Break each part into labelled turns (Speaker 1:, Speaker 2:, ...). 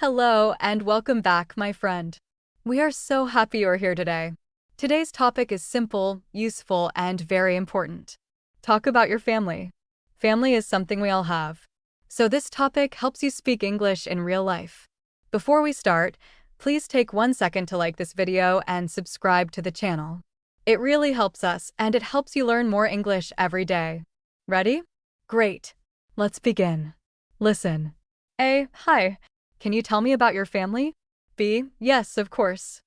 Speaker 1: Hello and welcome back, my friend. We are so happy you're here today. Today's topic is simple, useful, and very important. Talk about your family. Family is something we all have. So this topic helps you speak English in real life. Before we start, please take 1 second to like this video and subscribe to the channel. It really helps us and it helps you learn more English every day. Ready? Great. Let's begin. Listen. A. Hi. Can you tell me about your family? B. Yes, of course.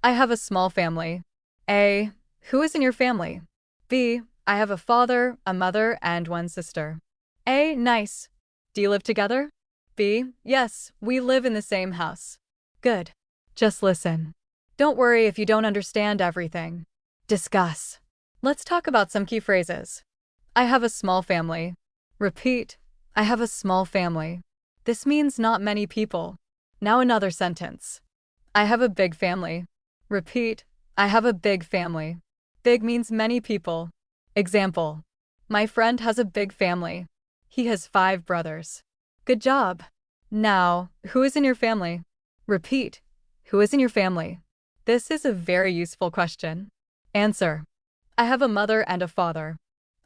Speaker 1: I have a small family. A. Who is in your family? B. I have a father, a mother, and one sister. A. Nice. Do you live together? B. Yes, we live in the same house. Good. Just listen. Don't worry if you don't understand everything. Discuss. Let's talk about some key phrases. I have a small family. Repeat. I have a small family. This means not many people. Now another sentence. I have a big family. Repeat. I have a big family. Big means many people. Example. My friend has a big family. He has 5 brothers. Good job. Now, who is in your family? Repeat. Who is in your family? This is a very useful question. Answer. I have a mother and a father.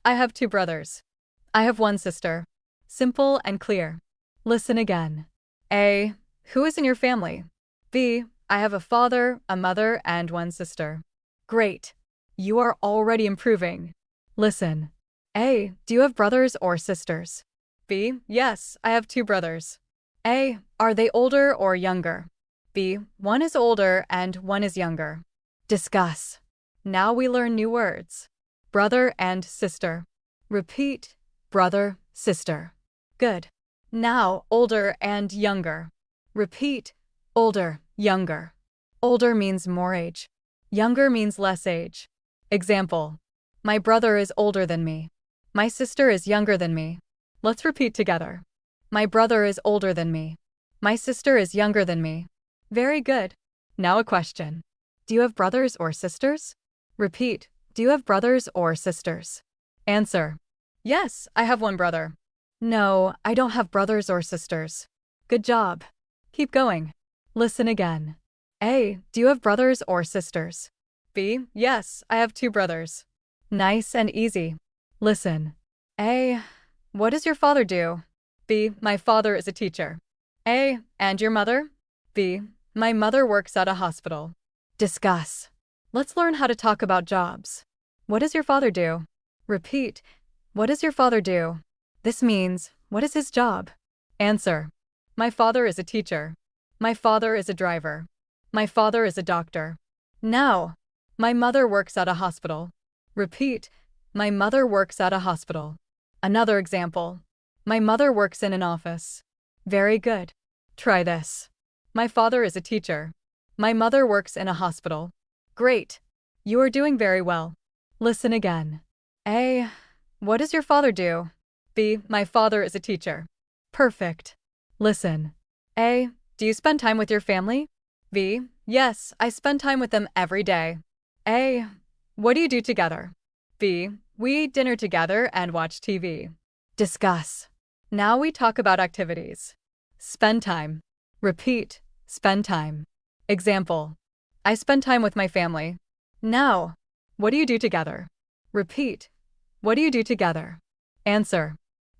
Speaker 1: I have 2 brothers. I have 1 sister. Simple and clear. Listen again. A. Who is in your family? B. I have a father, a mother, and 1 sister. Great. You are already improving. Listen. A. Do you have brothers or sisters? B. Yes, I have 2 brothers. A. Are they older or younger? B. One is older and one is younger. Discuss. Now we learn new words. Brother and sister. Repeat. Brother, sister. Good. Now, older and younger. Repeat. Older, younger. Older means more age. Younger means less age. Example. My brother is older than me. My sister is younger than me. Let's repeat together. My brother is older than me. My sister is younger than me. Very good. Now a question. Do you have brothers or sisters? Repeat. Do you have brothers or sisters? Answer. Yes, I have 1 brother. No, I don't have brothers or sisters. Good job. Keep going. Listen again. A. Do you have brothers or sisters? B. Yes, I have 2 brothers. Nice and easy. Listen. A. What does your father do? B. My father is a teacher. A. And your mother? B. My mother works at a hospital. Discuss. Let's learn how to talk about jobs. What does your father do? Repeat. What does your father do? This means, what is his job? Answer. My father is a teacher. My father is a driver. My father is a doctor. Now, my mother works at a hospital. Repeat. My mother works at a hospital. Another example. My mother works in an office. Very good. Try this. My father is a teacher. My mother works in a hospital. Great. You are doing very well. Listen again. A. What does your father do? B. My father is a teacher. Perfect. Listen. A. Do you spend time with your family? B. Yes, I spend time with them every day. A. What do you do together? B. We eat dinner together and watch TV. Discuss. Now we talk about activities. Spend time. Repeat. Spend time. Example. I spend time with my family. Now, what do you do together? Repeat. What do you do together? Answer.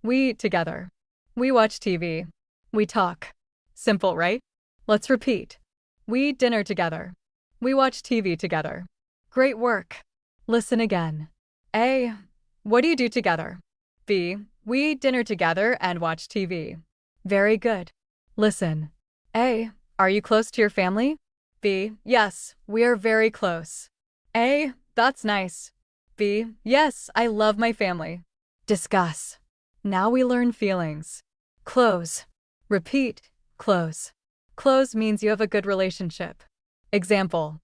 Speaker 1: We eat together. We watch TV. We talk. Simple, right? Let's repeat. We eat dinner together. We watch TV together. Great work. Listen again. A. What do you do together? B. We eat dinner together and watch TV. Very good. Listen. A. Are you close to your family? B. Yes, we are very close. A. That's nice. B. Yes, I love my family. Discuss. Now we learn feelings. Close. Repeat. Close. Close means you have a good relationship. Example.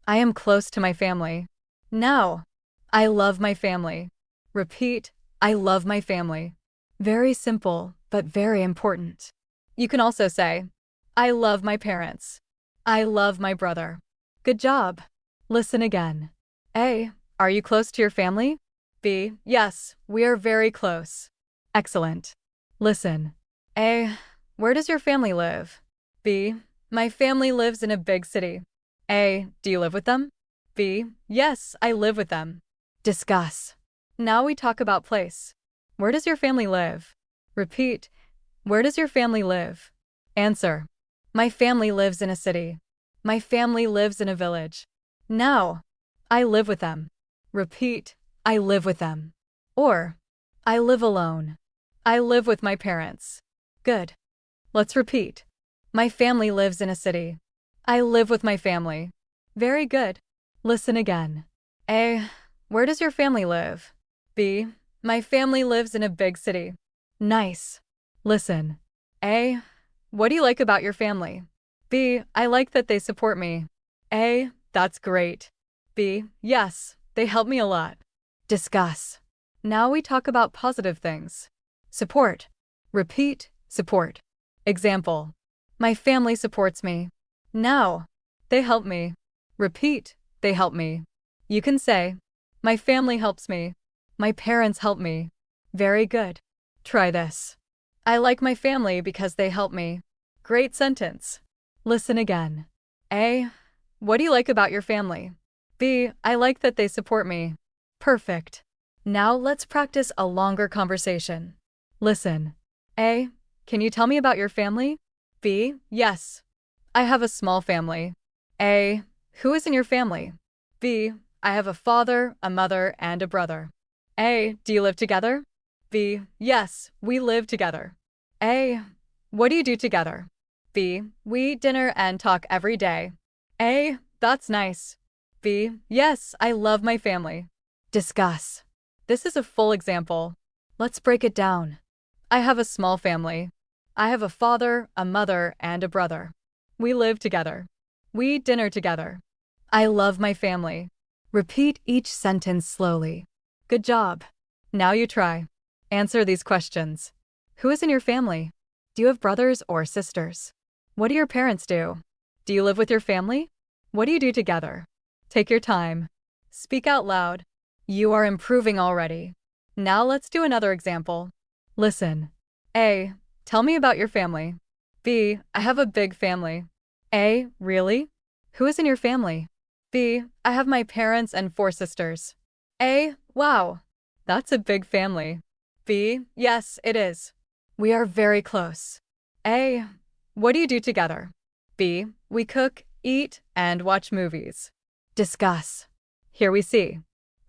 Speaker 1: I am close to my family. Now, I love my family. Repeat. I love my family. Very simple, but very important. You can also say, I love my parents. I love my brother. Good job. Listen again. A. Are you close to your family? B. Yes, we are very close. Excellent. Listen. A. Where does your family live? B. My family lives in a big city. A. Do you live with them? B. Yes, I live with them. Discuss. Now we talk about place. Where does your family live? Repeat. Where does your family live? Answer. My family lives in a city. My family lives in a village. Now, I live with them. Repeat. I live with them. Or, I live alone. I live with my parents. Good. Let's repeat. My family lives in a city. I live with my family. Very good. Listen again. A. Where does your family live? B. My family lives in a big city. Nice. Listen. A. What do you like about your family? B. I like that they support me. A. That's great. B. Yes, they help me a lot. Discuss. Now we talk about positive things. Support. Repeat, support. Example. My family supports me. Now, they help me. Repeat, they help me. You can say, my family helps me. My parents help me. Very good. Try this. I like my family because they help me. Great sentence. Listen again. A. What do you like about your family? B. I like that they support me. Perfect. Now let's practice a longer conversation. Listen. A. Can you tell me about your family? B. Yes. I have a small family. A. Who is in your family? B. I have a father, a mother, and a brother. A. Do you live together? B. Yes, we live together. A. What do you do together? B. We eat dinner and talk every day. A. That's nice. B. Yes, I love my family. Discuss. This is a full example. Let's break it down. I have a small family. I have a father, a mother, and a brother. We live together. We eat dinner together. I love my family. Repeat each sentence slowly. Good job. Now you try. Answer these questions. Who is in your family? Do you have brothers or sisters? What do your parents do? Do you live with your family? What do you do together? Take your time. Speak out loud. You are improving already. Now let's do another example. Listen. A. Tell me about your family. B. I have a big family. A. Really? Who is in your family? B. I have my parents and 4 sisters. A. Wow. That's a big family. B. Yes, it is. We are very close. A. What do you do together? B. We cook, eat, and watch movies. Discuss. Here we see.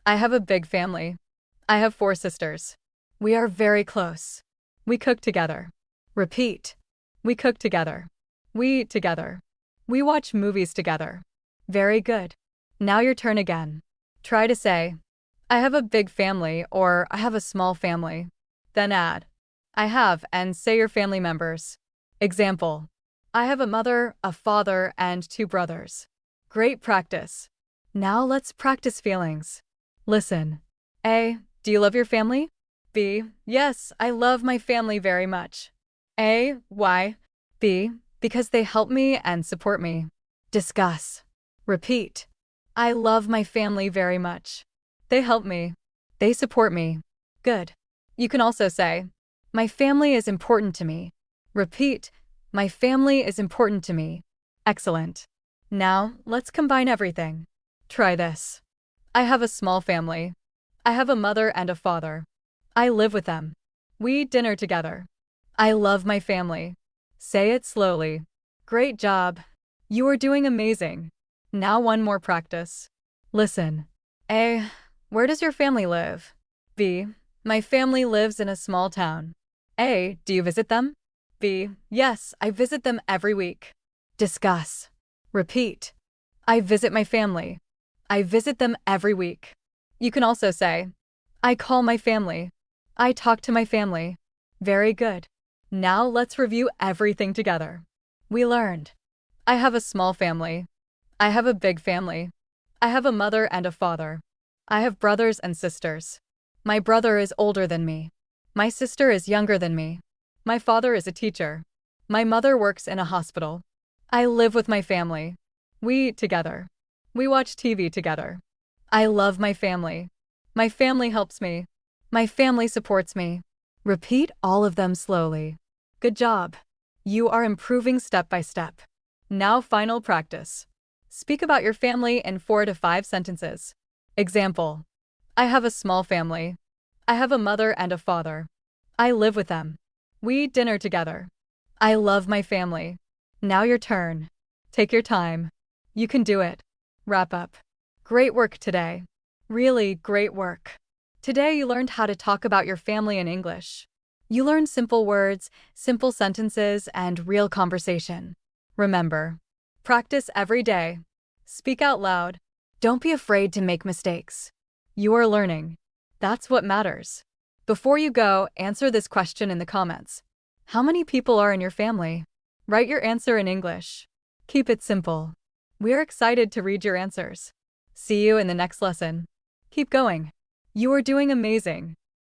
Speaker 1: I have a big family. I have 4 sisters. We are very close. We cook together. Repeat. We cook together. We eat together. We watch movies together. Very good. Now your turn again. Try to say, I have a big family or I have a small family. Then add, I have and say your family members. Example. I have a mother, a father, and 2 brothers. Great practice. Now let's practice feelings. Listen. A. Do you love your family? B. Yes, I love my family very much. A. Why? B. Because they help me and support me. Discuss. Repeat. I love my family very much. They help me. They support me. Good. You can also say, my family is important to me. Repeat. My family is important to me. Excellent. Now, let's combine everything. Try this. I have a small family. I have a mother and a father. I live with them. We eat dinner together. I love my family. Say it slowly. Great job. You are doing amazing. Now one more practice. Listen. A. Where does your family live? B. My family lives in a small town. A. Do you visit them? B. Yes, I visit them every week. Discuss. Repeat. I visit my family. I visit them every week. You can also say, I call my family. I talk to my family. Very good. Now let's review everything together. We learned. I have a small family. I have a big family. I have a mother and a father. I have brothers and sisters. My brother is older than me. My sister is younger than me. My father is a teacher. My mother works in a hospital. I live with my family. We eat together. We watch TV together. I love my family. My family helps me. My family supports me. Repeat all of them slowly. Good job. You are improving step by step. Now, final practice. Speak about your family in 4 to 5 sentences. Example: I have a small family. I have a mother and a father. I live with them. We eat dinner together. I love my family. Now your turn. Take your time. You can do it. Wrap up. Great work today. Really great work. Today you learned how to talk about your family in English. You learned simple words, simple sentences, and real conversation. Remember, practice every day. Speak out loud. Don't be afraid to make mistakes. You are learning. That's what matters. Before you go, answer this question in the comments. How many people are in your family? Write your answer in English. Keep it simple. We're excited to read your answers. See you in the next lesson. Keep going. You are doing amazing.